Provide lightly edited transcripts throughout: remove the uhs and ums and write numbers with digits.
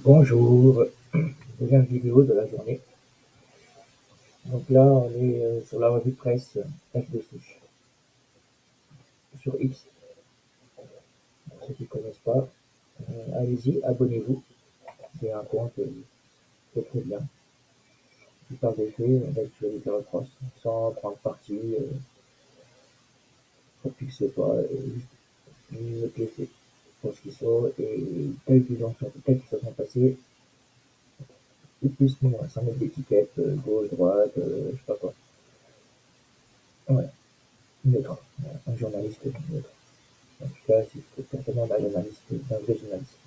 Bonjour, deuxième vidéo de la journée. Donc là, on est sur la revue de presse F de souche sur X. Pour ceux qui ne connaissent pas, allez-y, abonnez-vous. C'est un compte très très bien qui parle des faits d'actualité en France sans prendre parti pour qui que ce soit, juste mettre les faits pour ce qu'ils sont et tels qu'ils se sont passés, ou plus ni moins, sans mettre d'étiquette, gauche, droite, je sais pas quoi. Ouais, neutre, un journaliste neutre. En tout cas, si c'est certainement d'un journaliste, d'un vrai journaliste.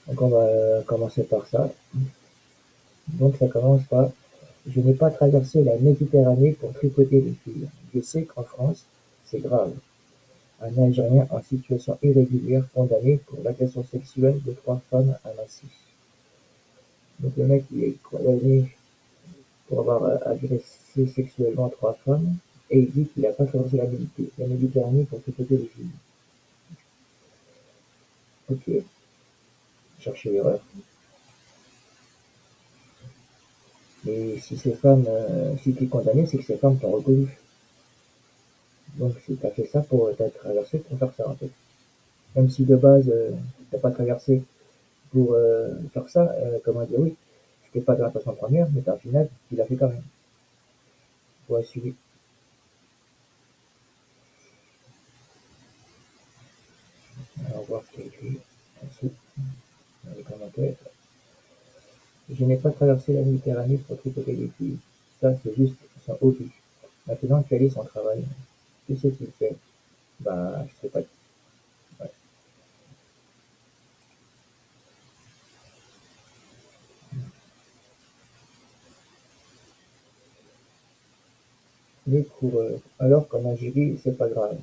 Donc on va commencer par ça. Donc ça commence par je n'ai pas traversé la Méditerranée pour tripoter les filles. Je sais qu'en France, c'est grave. Un Algérien en situation irrégulière condamné pour l'agression sexuelle de 3 femmes à Massy. Donc le mec il est condamné pour avoir agressé sexuellement 3 femmes et il dit qu'il n'a pas traversé la Méditerranée pour tripoter les filles. Ok, cherchez l'erreur. Mais si ces femmes, si tu es condamné, c'est que ces femmes t'ont reconnu. Donc si tu as fait ça pour t'as traversé pour faire ça en fait. Même si de base t'as pas traversé pour faire ça, comment dire oui, c'était pas de l'intention première, mais au final, tu l'as fait quand même. Faut assumer. Alors voir ce qu'il y a écrit en dessous, dans les commentaires. Je n'ai pas traversé la Méditerranée pour tripoter les filles. Ça c'est juste son hobby. Maintenant quel est son travail? Que sait-il faire? Bah je sais pas. Ouais. Mais pour alors qu'en Algérie, c'est pas grave.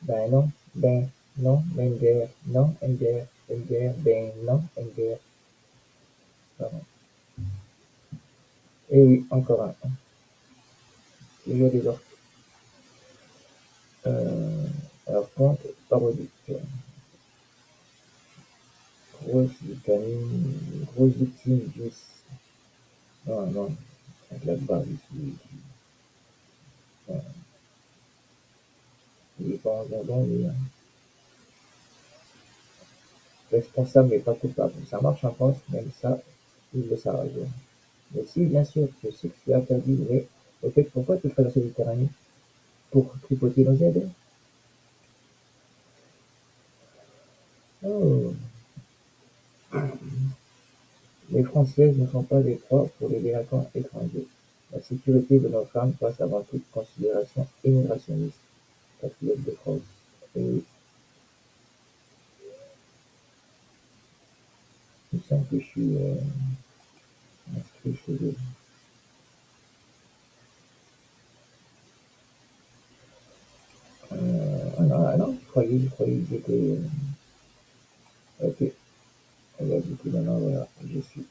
Ben non, Mender, non, Ender, ben non, Ender. Pardon. Et oui, encore un. Toujours des orques. Euh, alors, conte parodique. Grosse vitamine, grosse victime du... Non, non, avec la barre ici. Il est pas en jambon, lui. Hein. Responsable mais pas coupable. Ça marche en France, même ça, il le savent. Mais si, bien sûr, je sais que c'est interdit, mais au fait, pourquoi tu traverses la Méditerranée? Pour tripoter nos aides? Oh, les Françaises ne sont pas des proies pour les délinquants étrangers. La sécurité de nos femmes passe avant toute considération immigrationniste. Patriote de France. Et il me semble que je suis inscrit chez eux. Ah non, je croyais que j'étais. Ok. Et là, du coup, maintenant, voilà, je suis.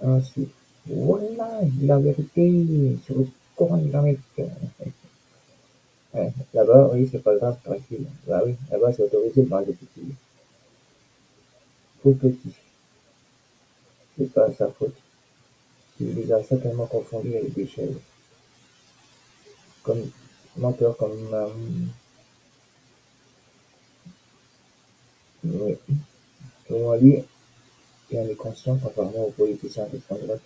Ensuite, voilà, la vérité sur le Coran islamique. Ouais, là-bas, oui, c'est pas grave, tranquille. Bah oui, là-bas, c'est autorisé de manger des petits. Tout petit, c'est pas sa faute. Il les a certainement confondus avec des chèvres. Comme menteur, comme. Oui. Selon lui, et on est conscient, contrairement aux politiciens d'extrême droite.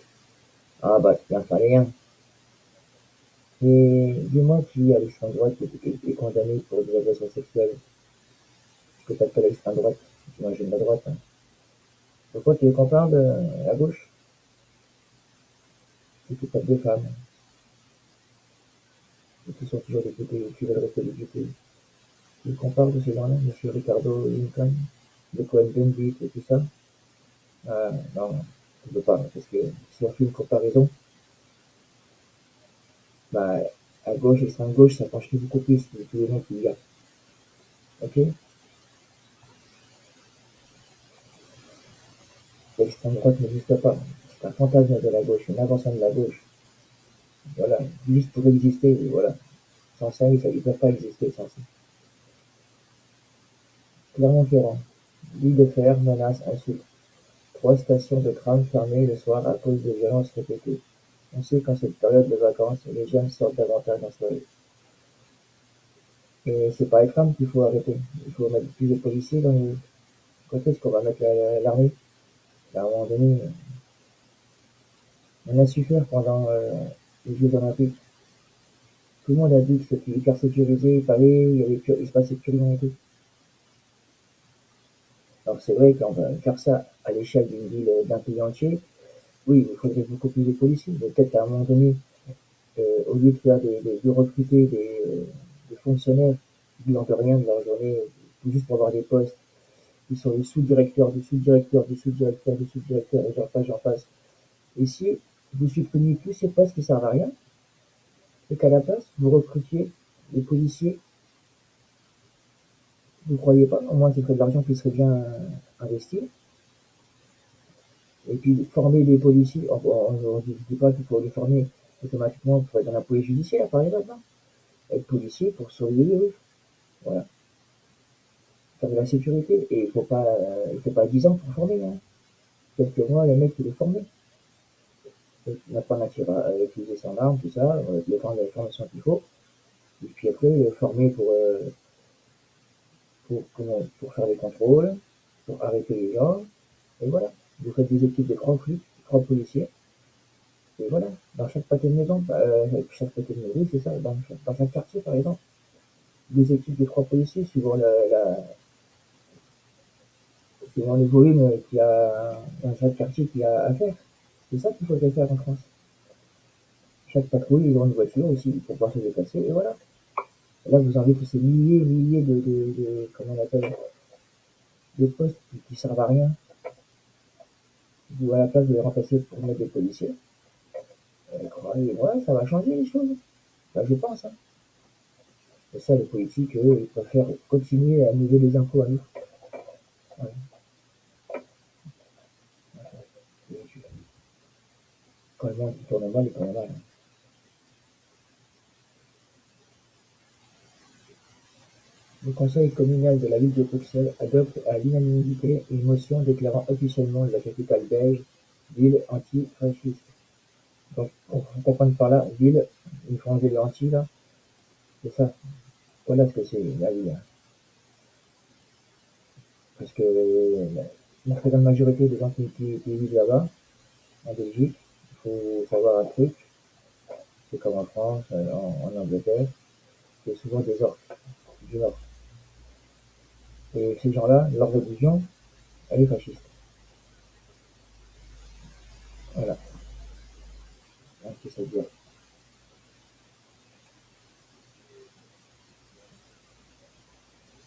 Ah bah, il en fallait un. Et dis-moi qui, à l'extrême droite, est condamné pour des agressions sexuelles. Ce que t'appelles l'extrême droite. J'imagine la droite. Hein. Pourquoi tu les compares de la gauche? Et tu tapes des femmes. Et qui sont toujours députés, qui veulent rester députés. Tu les compares de ces gens-là, Monsieur Ricardo Lincoln, de Cohen-Bendit et tout ça. Ah, non, tu peux pas, parce que si on fait une comparaison, bah, à gauche, extrême gauche, ça penche beaucoup plus de tous les noms qu'il y a. Ok? L'extrême droite n'existe pas. C'est un fantasme de la gauche, une invention de la gauche. Voilà, juste pour exister, voilà. Sans ça, ils ne peuvent pas exister sans ça. Clermont-Ferrand. Lit de fer, menaces, insultes. 3 stations de tram fermées le soir à cause de violences répétées. On sait qu'en cette période de vacances, les jeunes sortent davantage en soirée. Et c'est pas les trams qu'il faut arrêter. Il faut mettre plus de policiers dans les... Quand est-ce qu'on va mettre l'armée? À un moment donné, on a su faire pendant les Jeux Olympiques. Tout le monde a dit que c'était hyper sécurisé, il fallait, il se passait plus rien et tout. Alors c'est vrai qu'on va faire ça à l'échelle d'une ville, d'un pays entier. Oui, il faudrait beaucoup plus de policiers. Mais peut-être qu'à un moment donné, au lieu de faire de recruter des fonctionnaires qui n'ont rien de leur journée, juste pour avoir des postes, qui sont les sous-directeurs, du sous-directeur, du sous-directeur, du sous-directeur, et j'en passe, j'en passe. Et si vous supprimiez tous ces postes qui servent à rien, et qu'à la place, vous recrutiez des policiers, vous croyez pas? Au moins, ce serait de l'argent qui serait bien investi. Et puis, former des policiers, on ne dit pas qu'il faut les former automatiquement pour être dans la police judiciaire, par exemple, non? Être policier pour surveiller les rues. Voilà. Faire de la sécurité. Et il faut pas 10 ans pour former, hein. Quelques mois, le mec, il est formé. Il n'a pas matière à utiliser son arme, tout ça, les prendre la formation qu'il faut. Et puis après, former pour faire des contrôles, pour arrêter les gens. Et voilà. Vous faites des équipes de 3 flics, 3 policiers. Et voilà. Dans chaque pâté de maison, chaque pâté de maison, c'est ça. Dans chaque quartier, par exemple, des équipes de 3 policiers suivant le volume qu'il y a dans chaque quartier qu'il y a à faire. C'est ça qu'il faudrait faire en France. Chaque patrouille, ils ont une voiture aussi pour pouvoir se déplacer. Et voilà. Là, vous enlevez tous ces milliers comment on appelle, de postes qui servent à rien. Vous, à la place de les remplacer pour mettre des policiers. Et voilà, ça va changer les choses. Enfin, je pense, hein. Et ça, les politiques, eux, ils préfèrent continuer à nous donner des impôts à nous. Ouais. Quand le monde tourne mal, il tourne mal. Le conseil communal de la ville de Bruxelles adopte à l'unanimité une motion déclarant officiellement la capitale belge ville antifasciste. Donc, on comprend par là, ville, ils font enlever le anti, là, c'est ça. Voilà ce que c'est la ville. Parce que la très grande majorité des gens qui vivent là-bas, en Belgique, il faut savoir un truc, c'est comme en France, en Angleterre, c'est souvent des orques du Nord. Et ces gens-là, leur religion, elle est fasciste. Voilà. Donc, c'est ça veut dire.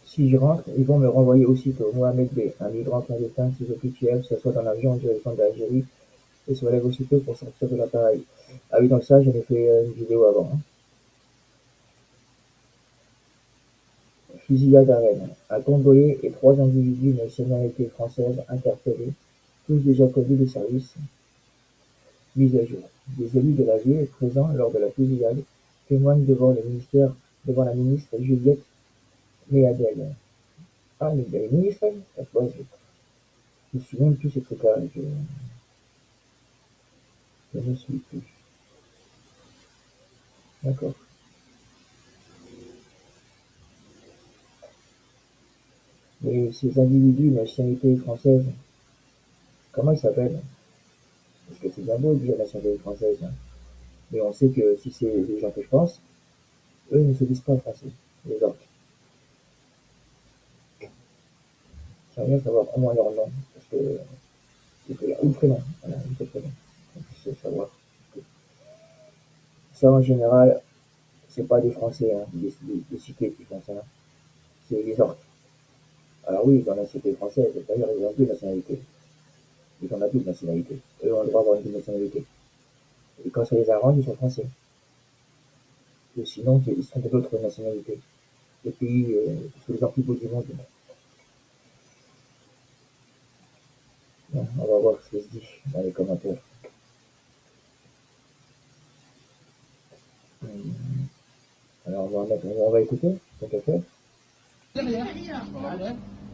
Si je rentre, ils vont me renvoyer aussitôt. Mohamed B, un migrant clandestin sous-officiel, s'assoit dans l'avion en direction d'Algérie et se relève aussitôt pour sortir de l'appareil. Ah oui, donc ça, j'en ai fait une vidéo avant, hein. Fusillade à Rennes. Un Congolais et 3 individus de nationalité française interpellés, tous déjà connus des services. Mise à jour. Des élus de la ville présents lors de la fusillade témoignent devant la ministre Juliette Méadel. Ah, mais il y a une ministre, elle? Je me souviens de tous ces trucs-là. Je ne suis plus. D'accord. Mais ces individus de nationalité française, comment ils s'appellent? Parce que c'est bien beau de dire nationalité française, hein. Mais on sait que si c'est les gens que je pense, eux ne se disent pas français, les orques. J'aimerais bien savoir au moins leur nom, parce que ou le prénom, voilà, ou le prénom, on puisse savoir. Ça, en général, c'est pas des Français, hein, des cités qui font ça, hein. C'est les orques. Alors oui, dans la cité française, d'ailleurs, ils ont deux nationalités. Ils ont double nationalité. Eux ont le droit d'avoir une double nationalité. Et quand ça les arrange, ils sont français. Ou sinon, ils sont de d'autres nationalités. Les pays sous les plus beaux du monde. Bon, on va voir ce qui se dit dans les commentaires. Alors, on va écouter, tant qu'à faire.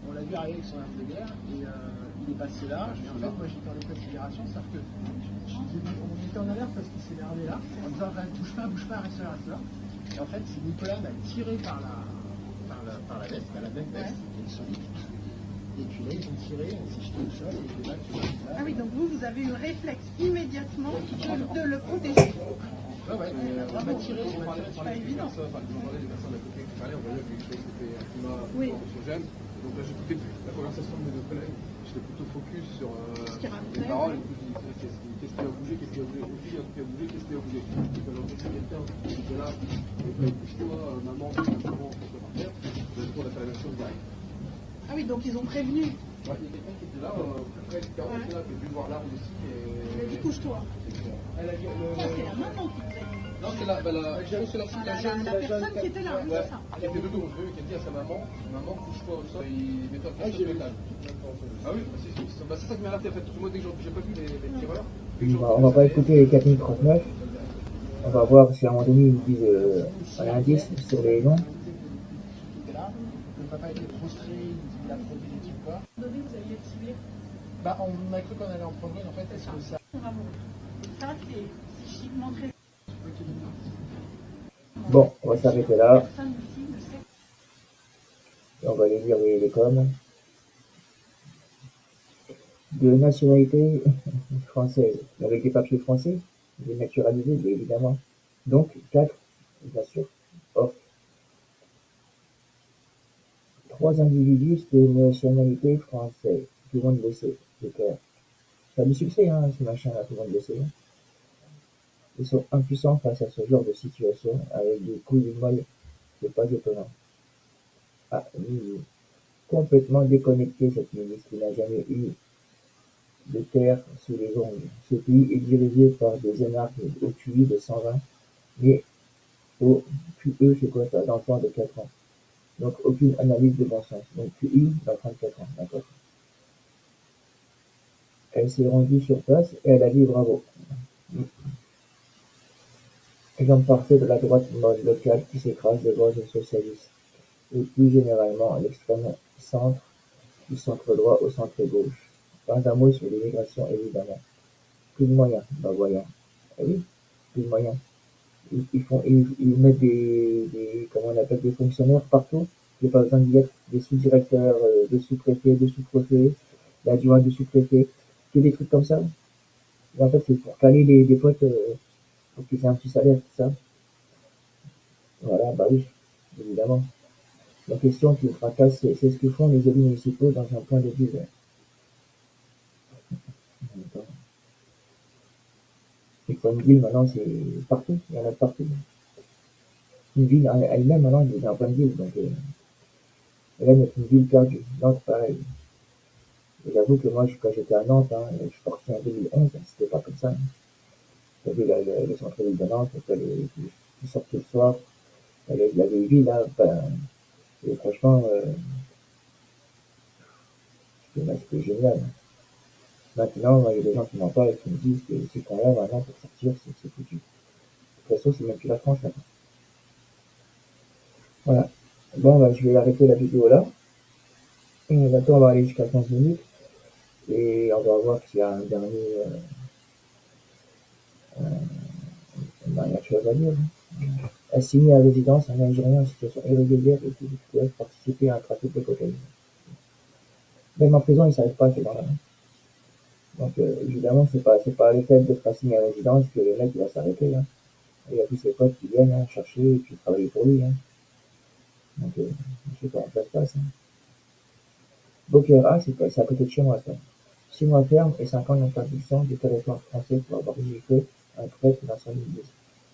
On l'a vu arriver avec son arme de guerre et il est passé là. Et en fait, moi j'étais en état de sidération, c'est-à-dire que on était en alerte parce qu'il s'est énervé là, en disant bouge pas, reste là. Et en fait, Nicolas m'a tiré par la veste, par la même veste, et ils sont et puis là, ils ont tiré, on s'est jeté au sol et là, tu vois. Ah oui, donc vous avez eu le réflexe immédiatement de le protéger. Ouais, on m'a tiré, c'est pas évident. On parlait des personnes à côté qui parlaient, on voyait quelque chose qui était un climat anxiogène. Donc là, j'écoutais la conversation de mes deux collègues, j'étais plutôt focus sur les paroles, et puis je disais qu'est-ce qui a bougé, qu'est-ce qui a bougé, qu'est-ce qui a bougé. Et quand j'entendais quelqu'un qui était là, et puis pousse-toi, maman, maman, pousse-toi par terre, je trouve qu'on a fait la même chose derrière. Ah oui, donc ils ont prévenu. Ouais, il y a quelqu'un qui était là, plus près, qui était là, qui est venu voir l'arme aussi. Il a dit couche-toi. Elle a dit, Ça, c'est la maman qui vous a dit. non, c'est la personne qui était là, oui, c'est ça. Elle était de dos, je veux qui a dit à sa maman, maman, couche-toi au sol et il met toi sur le métal. Ah oui, c'est ça qui m'a alerté en fait. Moi, dès que j'ai pas vu les tireurs. On va pas écouter les 4039. On va voir si à un moment donné ils disent un indice sur les noms. Le papa était prostré, il a frotté les trucs quoi. Vous aviez tiré. Bah, on a cru qu'on allait en prendre une, en fait, est-ce que ça. Ça, c'est psychiquement très. Bon, on va s'arrêter là. Et on va aller lire les coms. De nationalité française, avec des papiers français, dénaturalisés, évidemment. Donc, 4, bien sûr, off. 3 individus de nationalité française, tout le monde le sait, c'est clair. Ça a du succès, hein, ce machin-là, tout le monde le sait. Ils sont impuissants face à ce genre de situation, avec des couilles molles, c'est pas étonnant. Ah, oui, complètement déconnecté, cette ministre, qui n'a jamais eu de terre sous les ongles. Ce pays est dirigé par des énarques au QI de 120, mais au QE, c'est quoi ça, d'enfants de 4 ans. Donc, aucune analyse de bon sens. Donc, QI d'enfants de 4 ans, d'accord. Elle s'est rendue sur place et elle a dit bravo. Exemple parfait de la droite mode locale qui s'écrase devant les socialistes. Et plus généralement, l'extrême centre, du centre droit au centre gauche. Pas un mot sur l'immigration, évidemment. Plus de moyens, bah voyons. Eh oui, plus de moyens. Ils mettent comment on appelle, des fonctionnaires partout. Il n'y a pas besoin d'y être des sous-directeurs, des sous-préfets, des sous-préfets, l'adjoint du sous-préfet, que des trucs comme ça. Et en fait, c'est pour caler des potes, pour qu'ils aient un petit salaire, tout ça. Voilà, bah oui, évidemment. La question qui me fracasse, c'est ce que font les élus municipaux dans un point de vue. Les points de ville, maintenant, c'est partout, il y en a partout. Une ville elle-même, maintenant, il y a un point de ville, donc là, c'est une ville perdue. Nantes, pareil. Et j'avoue que moi, quand j'étais à Nantes, hein, je suis parti en 2011, c'était pas comme ça. Hein. J'avais le centre-ville de Nantes, qui sortait le soir, la vieille ville, là, ben, et franchement, c'était génial. Maintenant, il y a des gens qui m'en parlent et qui me disent que ces cons-là, maintenant, pour sortir, c'est foutu. De toute façon, c'est même plus la France, là. Voilà. Bon, bah, je vais arrêter la vidéo là. Et maintenant, on va aller jusqu'à 15 minutes. Et on va voir s'il y a une dernière chose à dire. Assigné à résidence un Algérien en situation irrégulière et qui pourrait participer à un trafic de cocaïne. Même en prison, il ne s'arrête pas, ces gens-là. Donc, évidemment, c'est pas le fait d'être assigné à résidence que le mec, il va s'arrêter, hein. Il y a tous ses potes qui viennent, hein, chercher et puis travailler pour lui, hein. Donc, je sais comment ça se passe, hein. Bokera, c'est à côté de chez moi, ça. 6 mois ferme et 5 ans d'interdiction du territoire français pour avoir fait un prêtre dans son église.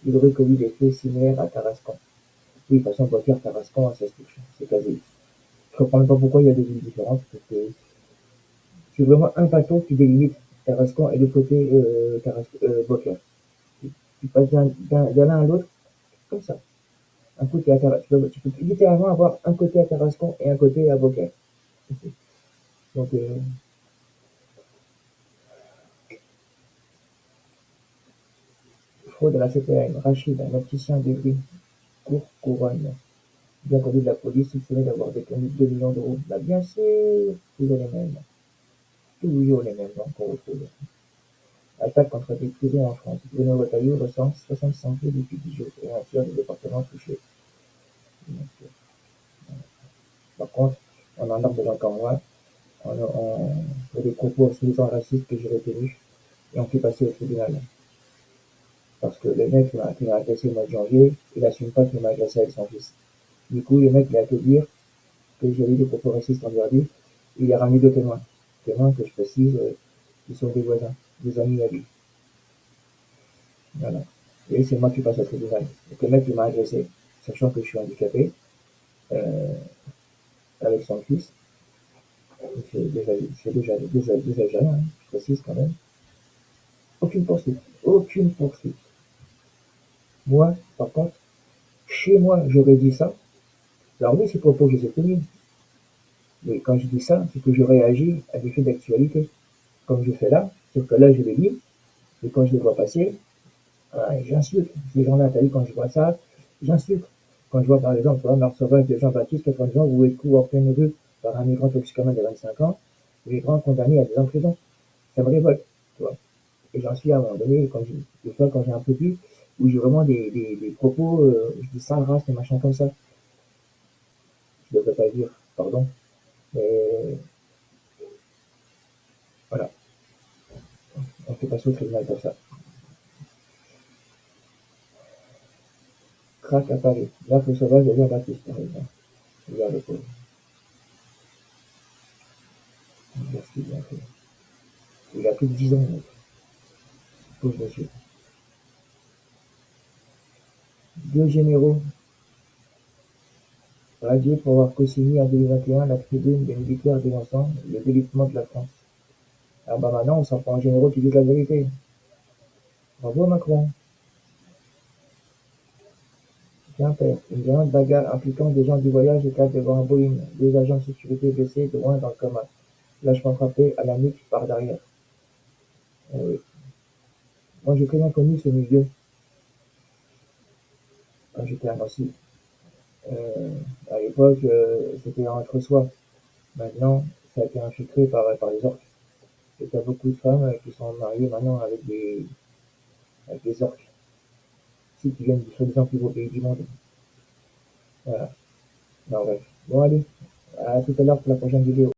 Il aurait commis des faits similaires à Tarascon. Oui, de toute façon, Boker, Tarascon, ça se touche. C'est quasi. Je comprends même pas pourquoi il y a des villes différentes, parce que c'est vraiment un bateau qui délimite Tarascon et l'autre côté, Boker. Tu passes de l'un à l'autre, comme ça. Un côté à Tarascon. Tu peux littéralement avoir un côté à Tarascon et un côté à Boker. Donc, fraude à la CPM, Rachid, un opticien de Courcouronne. Bien connu de la police, soupçonné d'avoir détourné 2 millions d'euros. Bah, bien sûr, toujours les mêmes. Toujours les mêmes gens qu'on retrouve. Attaque contre des prisons en France. Bruno Retailleau recense 65 faits depuis 10 jours et un tiers des départements touchés. Par contre, on en a besoin qu'en moi. Pour des propos soi-disant racistes que j'ai retenus et on fait passer au tribunal. Parce que le mec qui m'a agressé le mois de janvier, il assume pas qu'il m'a agressé avec son fils. Du coup, le mec, il a que dire que j'ai eu des propos racistes envers lui. Il a ramené deux témoins. Témoins que je précise, qui sont des voisins, des amis à lui. Voilà. Et c'est moi qui passe au tribunal. Donc le mec, il m'a agressé, sachant que je suis handicapé, euh, avec son fils. C'est déjà jeune, hein, je précise quand même. Aucune poursuite. Aucune poursuite. Moi, par contre, chez moi, j'aurais dit ça. Alors oui, ces propos, je les ai tenus. Mais quand je dis ça, c'est que je réagis à des faits d'actualité. Comme je fais là, sauf que là, je les dis, et quand je les vois passer, j'insulte. Ces gens-là, t'as vu, quand je vois ça, j'insulte. Quand je vois, par exemple, Marc Sauvage de Jean-Baptiste, 80 ans, vous êtes couvert en pleine rue par un migrant toxicomane de 25 ans, migrant condamné à 2 ans de prison. Ça me révolte, tu vois. Et j'en suis à un moment donné, des fois, quand j'ai un peu plus, où j'ai vraiment des propos, je dis sale race, des machins comme ça. Je ne devrais pas le dire, pardon. Mais voilà, on fait passer au tribunal pour ça. Crac à Paris. Là, faut sauvage de Jean-Baptiste, par exemple. Regarde le pauvre. Regarde ce qu'il a fait. Il a plus de 10 ans, mec. Pauvre monsieur. Deux généraux radiés pour avoir co-signé en 2021 la tribune des militaires dénonçant le délitement de la France. Ah bah maintenant, on s'en prend un généraux qui disent la vérité. Bravo Macron. Quimper. Une violente bagarre impliquant des gens du voyage éclate devant un Boeing. Deux agents de sécurité blessés, de loin dans le coma. Lâchement frappé à la nuque par derrière. Oui. Moi, j'ai très bien connu ce milieu quand j'étais à Nancy. Euh, à l'époque, c'était entre soi. Maintenant, ça a été infiltré par les orques. Et t'as beaucoup de femmes qui sont mariées maintenant avec des orques. Si qui viennent du soi-disant plus beau pays du monde. Voilà. Non, bref. Bon, allez. À tout à l'heure pour la prochaine vidéo.